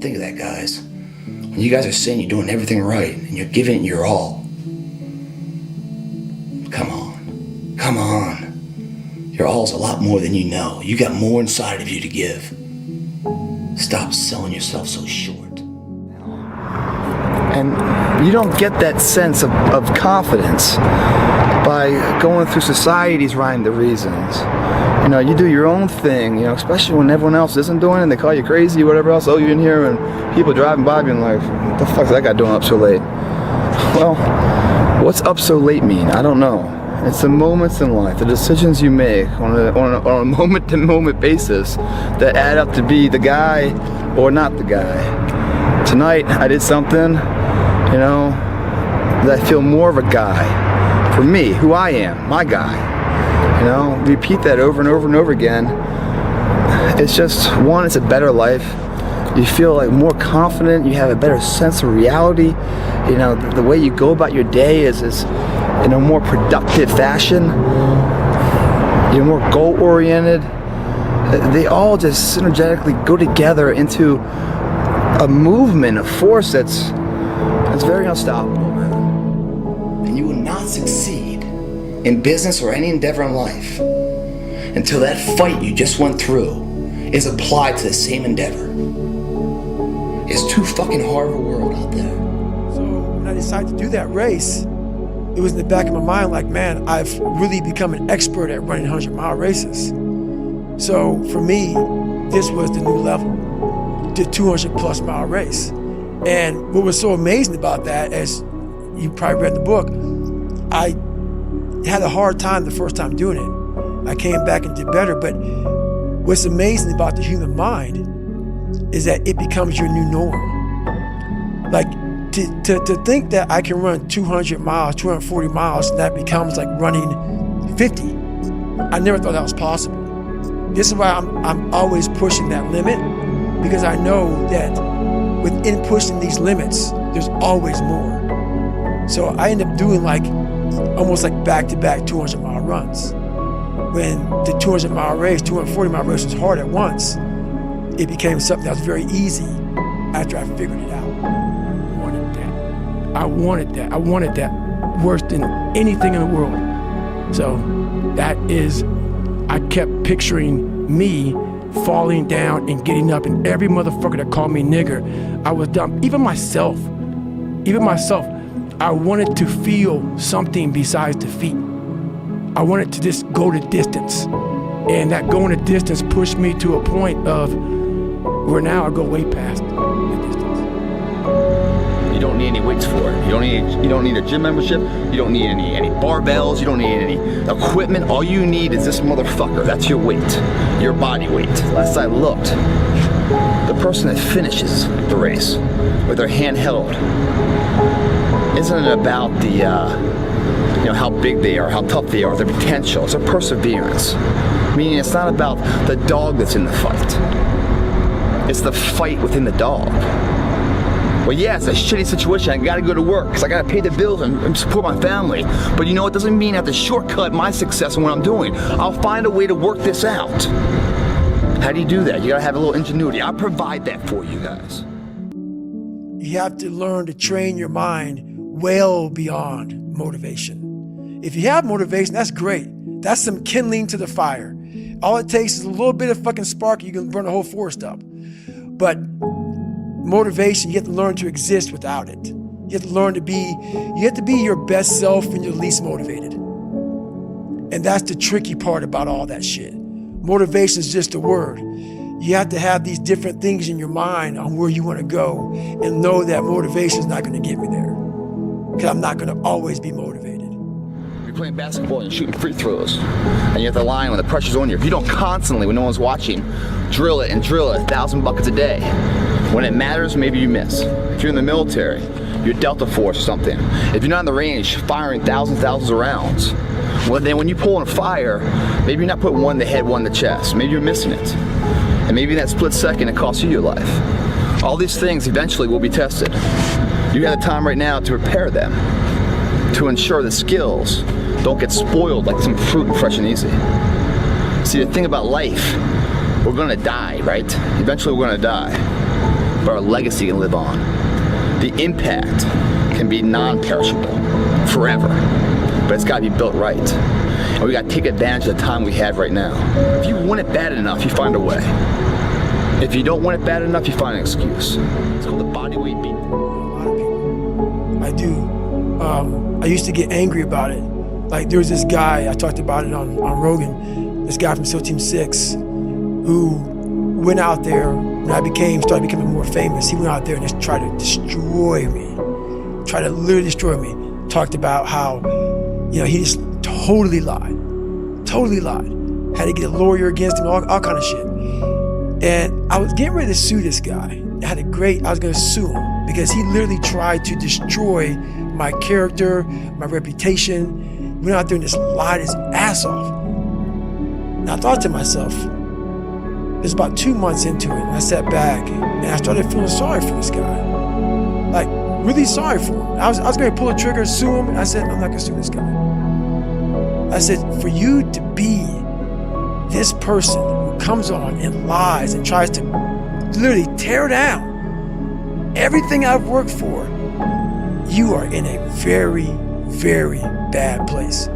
Think of that, guys. When you guys are saying you're doing everything right and you're giving it your all, come on. Your all's a lot more than you know. You got more inside of you to give. Stop selling yourself so short. And you don't get that sense of confidence by going through society's rhyme the reasons. You know, you do your own thing, you know, especially when everyone else isn't doing it and they call you crazy or whatever else. Oh, you didn't hear him, and people driving by being like, what the fuck's that guy doing up so late? Well, what's up so late mean? I don't know. It's the moments in life, the decisions you make on a moment-to-moment basis that add up to be the guy or not the guy. Tonight, I did something, you know, that I feel more of a guy. For me, who I am, my guy. You know, repeat that over and over and over again. It's just, one, it's a better life. You feel like more confident, you have a better sense of reality. You know, the way you go about your day is in a more productive fashion. You're more goal-oriented. They all just synergetically go together into a movement, a force that's very unstoppable, man. And you will not succeed in business or any endeavor in life until that fight you just went through is applied to the same endeavor. It's too fucking hard of a world out there. So when I decided to do that race, it was in the back of my mind like, man, I've really become an expert at running 100-mile races. So for me, this was the new level, the 200-plus mile race. And what was so amazing about that, as you probably read in the book, I had a hard time the first time doing it. I came back and did better, but what's amazing about the human mind is that it becomes your new norm. Like, to think that I can run 200 miles, 240 miles, and that becomes like running 50. I never thought that was possible. This is why I'm always pushing that limit, because I know that within pushing these limits, there's always more. So I end up doing like almost like back-to-back 200-mile runs. When the 200-mile race, 240-mile race was hard at once, it became something that was very easy after I figured it out. I wanted that worse than anything in the world. So that is, I kept picturing me falling down and getting up, and every motherfucker that called me nigger, I was dumb. Even myself, I wanted to feel something besides defeat. I wanted to just go the distance. And that going the distance pushed me to a point of where now I go way past the distance. You don't need any weights for it. You don't need a gym membership. You don't need any barbells. You don't need any equipment. All you need is this motherfucker. That's your weight, your body weight. Last I looked, the person that finishes the race with their hand held, isn't it about the, you know, how big they are, how tough they are, their potential. It's their perseverance. Meaning it's not about the dog that's in the fight. It's the fight within the dog. Well, yeah, it's a shitty situation. I gotta go to work because I gotta pay the bills and support my family. But you know, it doesn't mean I have to shortcut my success in what I'm doing. I'll find a way to work this out. How do you do that? You gotta have a little ingenuity. I provide that for you guys. You have to learn to train your mind well beyond motivation. If you have motivation, that's great. That's some kindling to the fire. All it takes is a little bit of fucking spark, you can burn a whole forest up. But motivation, you have to learn to exist without it. You have to learn to be, you have to be your best self when you're least motivated. And that's the tricky part about all that shit. Motivation is just a word. You have to have these different things in your mind on where you want to go and know that motivation is not going to get me there. Because I'm not going to always be motivated. You're playing basketball and you're shooting free throws. And you have to line when the pressure's on you. If you don't constantly, when no one's watching, drill it, 1,000 buckets a day. When it matters, maybe you miss. If you're in the military, you're Delta Force or something. If you're not in the range, firing thousands of rounds. Well, then when you pull in a fire, maybe you're not putting one in the head, one in the chest. Maybe you're missing it. And maybe in that split second, it costs you your life. All these things eventually will be tested. You got the time right now to prepare them, to ensure the skills don't get spoiled like some fruit and fresh and easy. See, the thing about life, we're gonna die, right? Eventually we're gonna die. but our legacy can live on. The impact can be non-perishable forever, but it's got to be built right. And we got to take advantage of the time we have right now. If you want it bad enough, you find a way. If you don't want it bad enough, you find an excuse. It's called the body weight beat. A lot of people. I do. I used to get angry about it. Like there was this guy, I talked about it on Rogan, this guy from SEAL Team 6 who went out there when I started becoming more famous. He went out there and just tried to destroy me. Tried to literally destroy me. Talked about how, he just totally lied. Had to get a lawyer against him, all kind of shit. And I was getting ready to sue this guy. I was gonna sue him because he literally tried to destroy my character, my reputation. Went out there and just lied his ass off. And I thought to myself, it was about 2 months into it, and I sat back and I started feeling sorry for this guy. Like, really sorry for him. I was gonna pull a trigger, sue him, and I said, I'm not gonna sue this guy. I said, for you to be this person who comes on and lies and tries to literally tear down everything I've worked for, you are in a very, very bad place.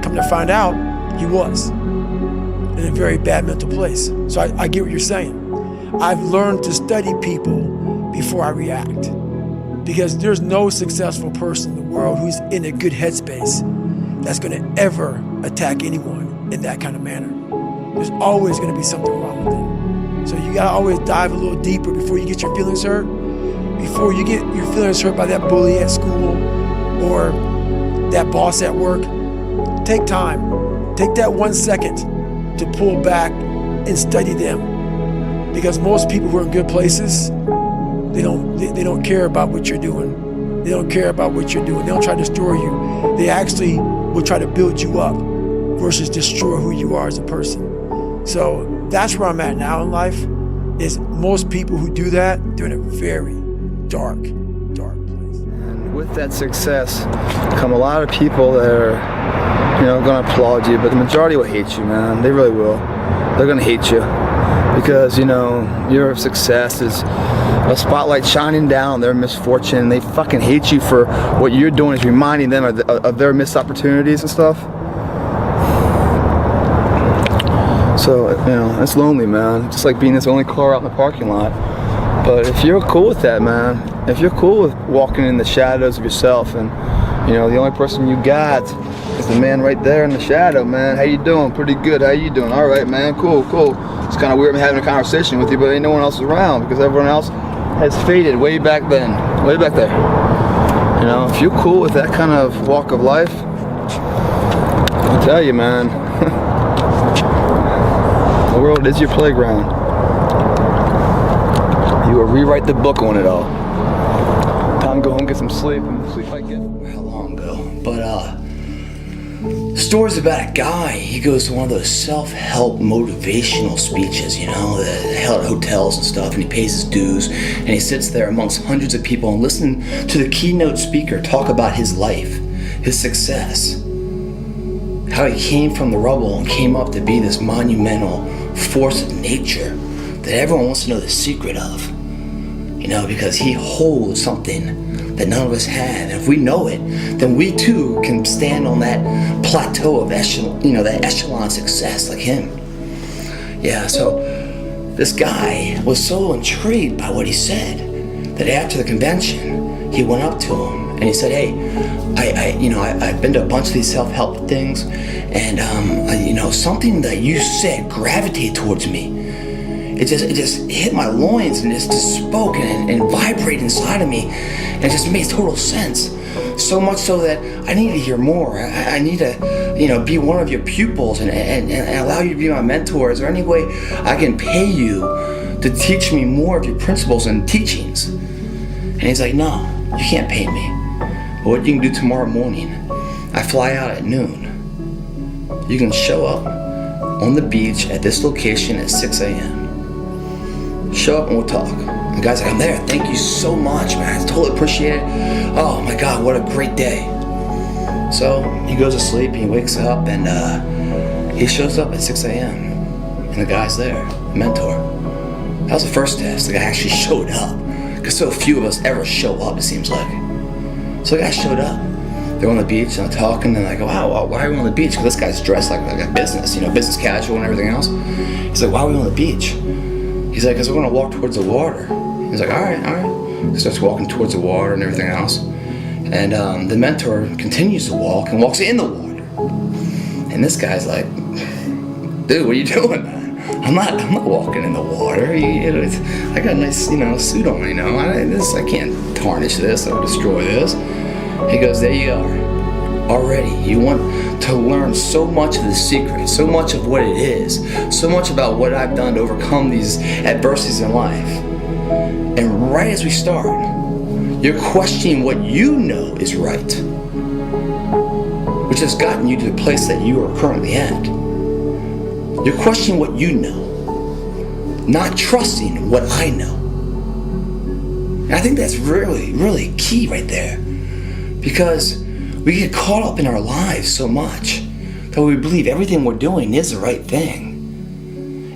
Come to find out, he was in a very bad mental place. So I get what you're saying. I've learned to study people before I react, because there's no successful person in the world who's in a good headspace that's gonna ever attack anyone in that kind of manner. There's always gonna be something wrong with them. So you gotta always dive a little deeper before you get your feelings hurt, before you get your feelings hurt by that bully at school or that boss at work. Take time, take that 1 second to pull back and study them. Because most people who are in good places, they don't care about what you're doing. They don't care about what you're doing. They don't try to destroy you. They actually will try to build you up versus destroy who you are as a person. So that's where I'm at now in life, is most people who do that, they're in a very dark place. And with that success come a lot of people that are, gonna applaud you, but the majority will hate you, man. They really will. They're gonna hate you because, your success is a spotlight shining down on their misfortune. They fucking hate you for what you're doing is reminding them of their missed opportunities and stuff. So, it's lonely, man. Just like being this only car out in the parking lot. But if you're cool with that, man, if you're cool with walking in the shadows of yourself and, the only person you got is the man right there in the shadow, man. How you doing? Pretty good. How you doing? All right, man. Cool. It's kind of weird having a conversation with you, but ain't no one else around because everyone else has faded way back then, way back there. If you're cool with that kind of walk of life, I'll tell you, man, the world is your playground. You will rewrite the book on it all. Time to go home, get some sleep, and sleep I get. How long ago? But stories about a guy. He goes to one of those self-help motivational speeches, that held at hotels and stuff, and he pays his dues, and he sits there amongst hundreds of people and listen to the keynote speaker talk about his life, his success, how he came from the rubble and came up to be this monumental force of nature that everyone wants to know the secret of, because he holds something that none of us have. And if we know it, then we too can stand on that plateau of that echelon success like him. Yeah, so this guy was so intrigued by what he said that after the convention, he went up to him and he said, hey, I've been to a bunch of these self-help things, and something that you said gravitated towards me. It just hit my loins and just spoke and vibrated inside of me, and it just made total sense. So much so that I need to hear more. I need to, be one of your pupils and allow you to be my mentor. Is there any way I can pay you to teach me more of your principles and teachings? And he's like, no, you can't pay me. But what you can do tomorrow morning, I fly out at noon. You can show up on the beach at this location at 6 a.m. Show up and we'll talk. The guy's like, I'm there. Thank you so much, man. I totally appreciate it. Oh my God, what a great day. So he goes to sleep, he wakes up, and he shows up at 6 a.m. And the guy's there, mentor. That was the first test. The guy actually showed up. because so few of us ever show up, it seems like. So the guy showed up. They're on the beach and they're talking, and I go, wow, why are we on the beach? Because this guy's dressed like a business, business casual and everything else. He's like, why are we on the beach? He's like, because we're going to walk towards the water. He's like, all right. He starts walking towards the water and everything else. And the mentor continues to walk and walks in the water. And this guy's like, dude, what are you doing, man? I'm not walking in the water. I got a nice, suit on, I can't tarnish this or destroy this. He goes, there you are. Already, you want to learn so much of the secret, so much of what it is, so much about what I've done to overcome these adversities in life. And right as we start, you're questioning what you know is right, which has gotten you to the place that you are currently at. You're questioning what you know, not trusting what I know. And I think that's really, really key right there. Because we get caught up in our lives so much that we believe everything we're doing is the right thing.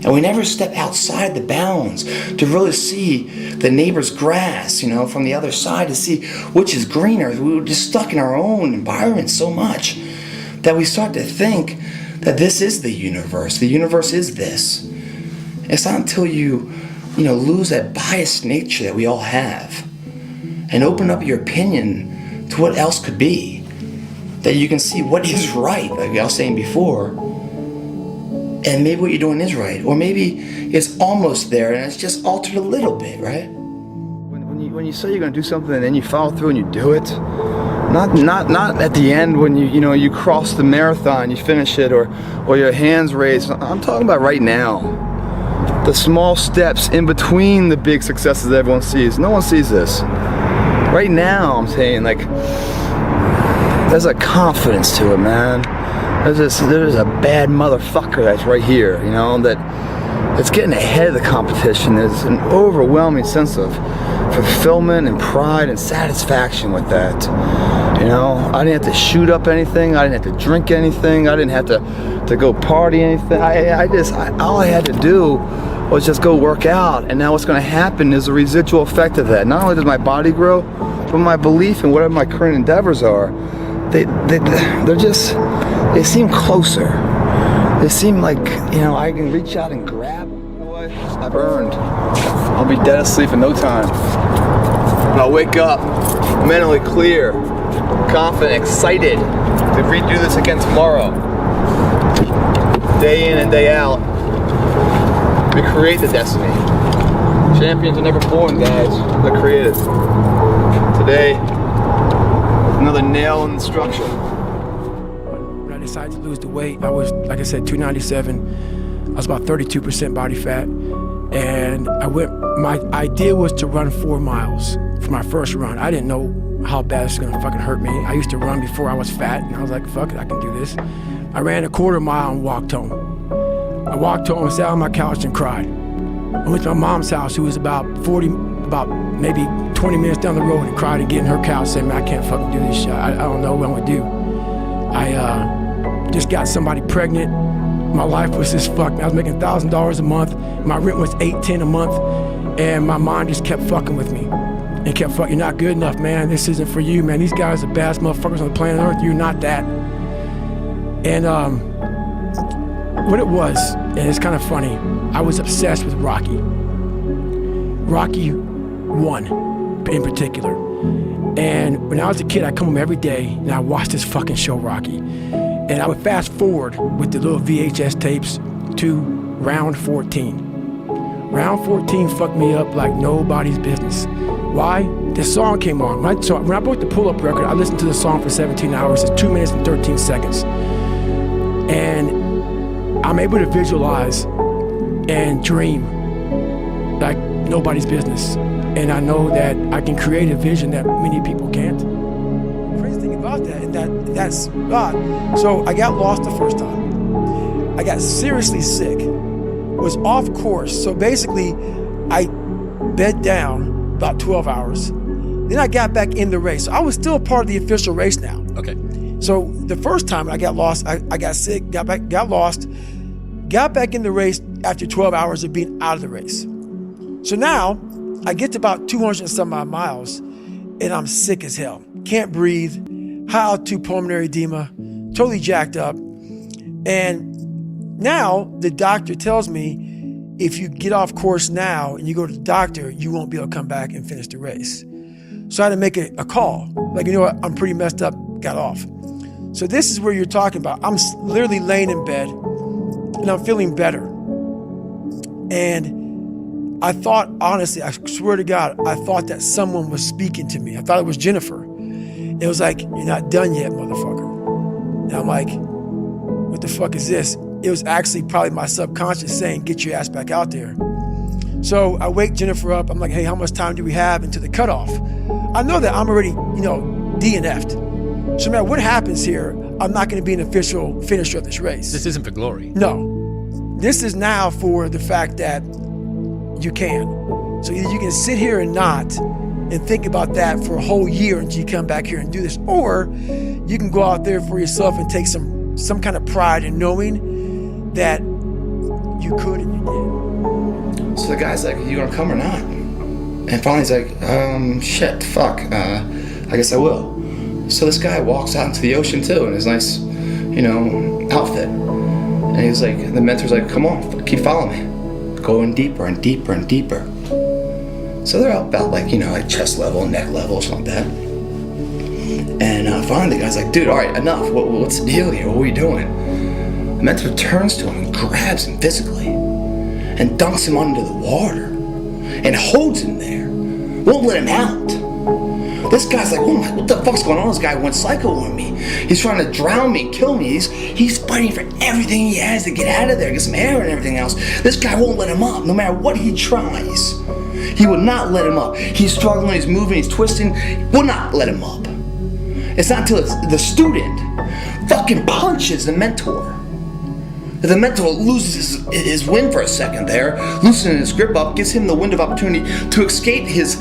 And we never step outside the bounds to really see the neighbor's grass, from the other side, to see which is greener. We're just stuck in our own environment so much that we start to think that this is the universe. The universe is this. It's not until you lose that biased nature that we all have and open up your opinion to what else could be, that you can see what is right, like I was saying before, and maybe what you're doing is right, or maybe it's almost there and it's just altered a little bit, right? When you say you're going to do something and then you follow through and you do it, not at the end when you cross the marathon, you finish it, or your hands raised. I'm talking about right now, the small steps in between the big successes that everyone sees. No one sees this. Right now, I'm saying, there's a confidence to it, man. There's a bad motherfucker that's right here, that's getting ahead of the competition. There's an overwhelming sense of fulfillment and pride and satisfaction with that. I didn't have to shoot up anything. I didn't have to drink anything. I didn't have to go party anything. All I had to do was just go work out, and now what's going to happen is a residual effect of that. Not only does my body grow, but my belief in whatever my current endeavors are, they seem closer. They seem like, I can reach out and grab what I've earned. I'll be dead asleep in no time. But I'll wake up mentally clear, confident, excited to redo this again tomorrow. Day in and day out. We create the destiny. Champions are never born, guys. They're created. Today, another nail in the structure. When I decided to lose the weight, I was, like I said, 297. I was about 32% body fat. And my idea was to run 4 miles for my first run. I didn't know how bad it's gonna fucking hurt me. I used to run before I was fat, and I was like, fuck it, I can do this. I ran a 1/4 mile and walked home. I walked home and sat on my couch and cried. I went to my mom's house, who was about maybe 20 minutes down the road, and cried and get in her couch saying, man, I can't fucking do this shit. I don't know what I'm gonna do. I just got somebody pregnant. My life was just fucked. I was making $1,000 a month. My rent was $810 a month. And my mind just kept fucking with me. And kept fucking, you're not good enough, man. This isn't for you, man. These guys are the baddest motherfuckers on the planet Earth. You're not that. And what it was, and it's kind of funny, I was obsessed with Rocky. Rocky 1 in particular. And when I was a kid, I'd come home every day and I watched this fucking show, Rocky. And I would fast forward with the little VHS tapes to round 14. Round 14 fucked me up like nobody's business. Why? This song came on. When I bought the pull-up record, I listened to the song for 17 hours. It's 2 minutes and 13 seconds. And I'm able to visualize and dream like nobody's business. And I know that I can create a vision that many people can't. The crazy thing about that is that's God. So I got lost the first time. I got seriously sick. Was off course. So basically, I bed down about 12 hours. Then I got back in the race. So I was still part of the official race now. Okay. So the first time I got lost, I got sick, got lost, got back in the race after 12 hours of being out of the race. So now I get to about 200 and some odd miles, and I'm sick as hell. Can't breathe, high altitude pulmonary edema, totally jacked up. And now the doctor tells me, if you get off course now and you go to the doctor, you won't be able to come back and finish the race. So I had to make a call. Like, you know what, I'm pretty messed up, got off. So this is where you're talking about. I'm literally laying in bed and I'm feeling better. And I thought, honestly, I swear to God, I thought that someone was speaking to me. I thought it was Jennifer. It was like, you're not done yet, motherfucker. And I'm like, what the fuck is this? It was actually probably my subconscious saying, get your ass back out there. So I wake Jennifer up. I'm like, hey, how much time do we have until the cutoff? I know that I'm already, DNF'd. So no matter what happens here, I'm not going to be an official finisher of this race. This isn't for glory. No. This is now for the fact that you can. So either you can sit here and not and think about that for a whole year until you come back here and do this, or you can go out there for yourself and take some kind of pride in knowing that you could and you did. So the guy's like, you gonna come or not? And finally he's like, shit, fuck, I guess I will. So this guy walks out into the ocean too in his nice, outfit. And he's like, the mentor's like, come on, keep following me. Going deeper and deeper and deeper. So they're out about like chest level, neck level, something like that. And finally the guy's like, dude, all right, enough. What's the deal here? What are we doing? The mentor turns to him and grabs him physically and dunks him under the water and holds him there. Won't let him out. This guy's like, oh my, what the fuck's going on? This guy went psycho on me. He's trying to drown me and kill me. He's fighting for everything he has to get out of there, get some air and everything else. This guy won't let him up, no matter what he tries. He will not let him up. He's struggling, he's moving, he's twisting. Will not let him up. It's not until the student fucking punches the mentor. The mentor loses his wind for a second there, loosening his grip up, gives him the wind of opportunity to escape his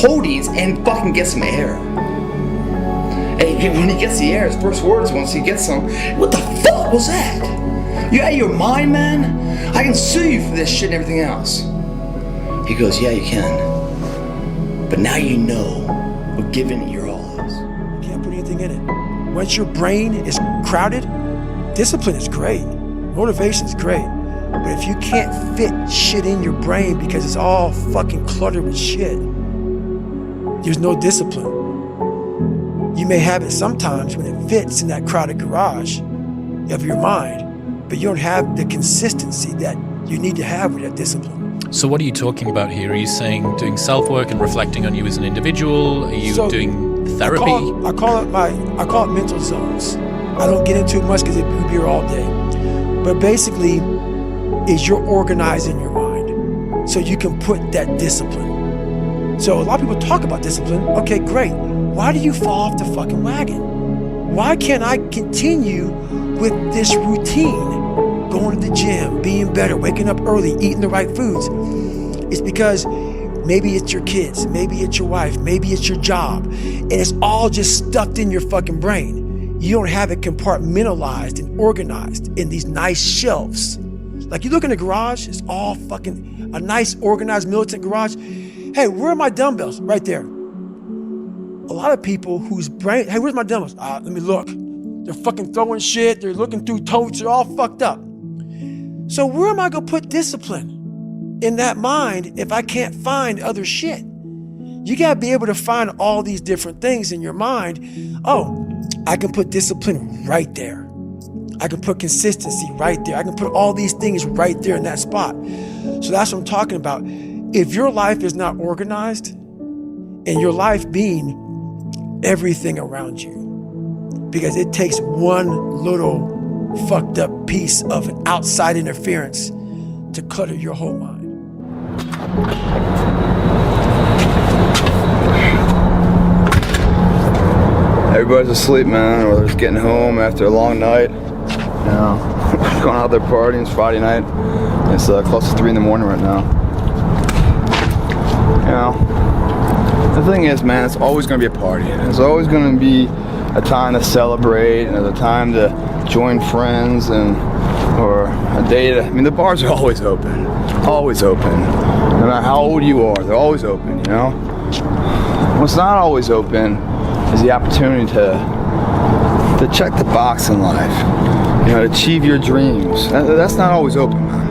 holdings and fucking get some air. And when he gets the air, his first words once he gets some, what the fuck was that? You out of your mind, man? I can sue you for this shit and everything else. He goes, yeah, you can. But now you know what giving it your all is. You can't put anything in it. Once your brain is crowded, discipline is great. Motivation is great, but if you can't fit shit in your brain because it's all fucking cluttered with shit, there's no discipline. You may have it sometimes when it fits in that crowded garage of your mind, but you don't have the consistency that you need to have with that discipline. So what are you talking about here? Are you saying doing self-work and reflecting on you as an individual? Are you doing therapy? I call it mental zones. I don't get into it much because it would be here all day. But basically, is you're organizing your mind so you can put that discipline. So a lot of people talk about discipline. Okay, great. Why do you fall off the fucking wagon? Why can't I continue with this routine? Going to the gym, being better, waking up early, eating the right foods. It's because maybe it's your kids, maybe it's your wife, maybe it's your job, and it's all just stuffed in your fucking brain. You don't have it compartmentalized and organized in these nice shelves. Like you look in the garage, it's all fucking a nice organized militant garage. Hey, where are my dumbbells? Right there. A lot of people whose brain, hey, where's my dumbbells? Let me look. They're fucking throwing shit. They're looking through totes. They're all fucked up. So where am I gonna put discipline in that mind if I can't find other shit? You gotta be able to find all these different things in your mind. Oh, I can put discipline right there. I can put consistency right there. I can put all these things right there in that spot. So that's what I'm talking about. If your life is not organized, and your life being everything around you, because it takes one little fucked up piece of an outside interference to clutter your whole mind. Everybody's asleep, man, or they're just getting home after a long night. Going out there partying. It's Friday night. It's close to 3 in the morning right now. The thing is, man, it's always going to be a party. It's always going to be a time to celebrate and a time to join friends and or a date. I mean, the bars are always open. Always open. No matter how old you are, they're always open, you know? What's not always open is the opportunity to check the box in life. You know, to achieve your dreams. That's not always open, man.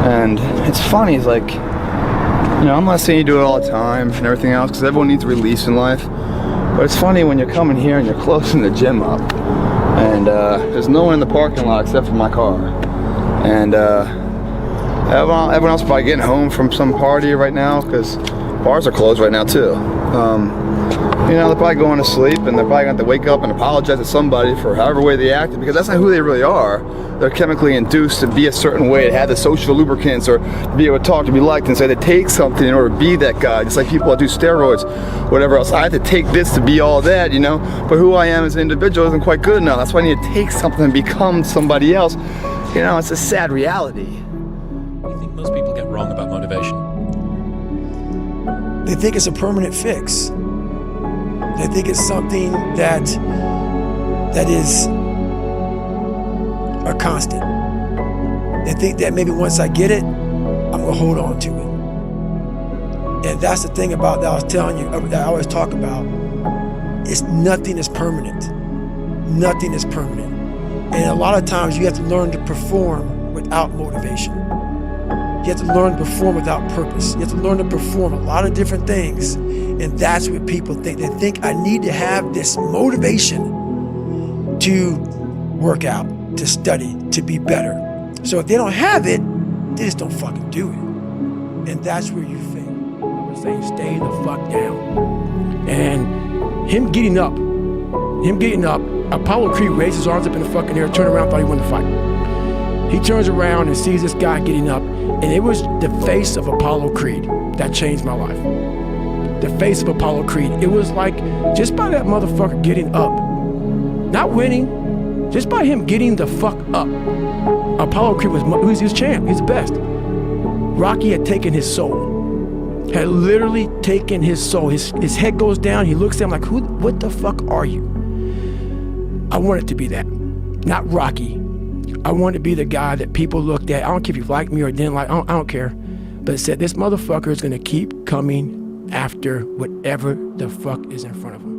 And it's funny, it's like, you know, I'm not saying you do it all the time and everything else, because everyone needs release in life. But it's funny when you're coming here and you're closing the gym up, and there's no one in the parking lot except for my car. And everyone else probably getting home from some party right now, because bars are closed right now too. You know, they're probably going to sleep, and they're probably going to have to wake up and apologize to somebody for however way they acted, because that's not who they really are. They're chemically induced to be a certain way, to have the social lubricants, or to be able to talk, to be liked, and say they take something in order to be that guy. Just like people that do steroids, whatever else. I have to take this to be all that, you know, but who I am as an individual isn't quite good enough. That's why I need to take something and become somebody else. You know, it's a sad reality. What do you think most people get wrong about motivation? They think it's a permanent fix. They think it's something that is a constant. They think that maybe once I get it, I'm gonna hold on to it. And that's the thing about that I was telling you, that I always talk about, is nothing is permanent. Nothing is permanent. And a lot of times you have to learn to perform without motivation. You have to learn to perform without purpose. You have to learn to perform a lot of different things. And that's what people think. They think I need to have this motivation to work out, to study, to be better. So if they don't have it, they just don't fucking do it. And that's where you fail. I was saying, stay the fuck down. And him getting up, Apollo Creed raised his arms up in the fucking air, turned around, thought he won the fight. He turns around and sees this guy getting up, and it was the face of Apollo Creed that changed my life. The face of Apollo Creed. It was like, just by that motherfucker getting up, not winning, just by him getting the fuck up, Apollo Creed was his champ, he's the best. Rocky had taken his soul, had literally taken his soul. His head goes down, he looks at him like, what the fuck are you? I wanted to be that, not Rocky. I wanted to be the guy that people looked at. I don't care if you liked me or didn't like, I don't care. But said, this motherfucker is gonna keep coming after whatever the fuck is in front of him.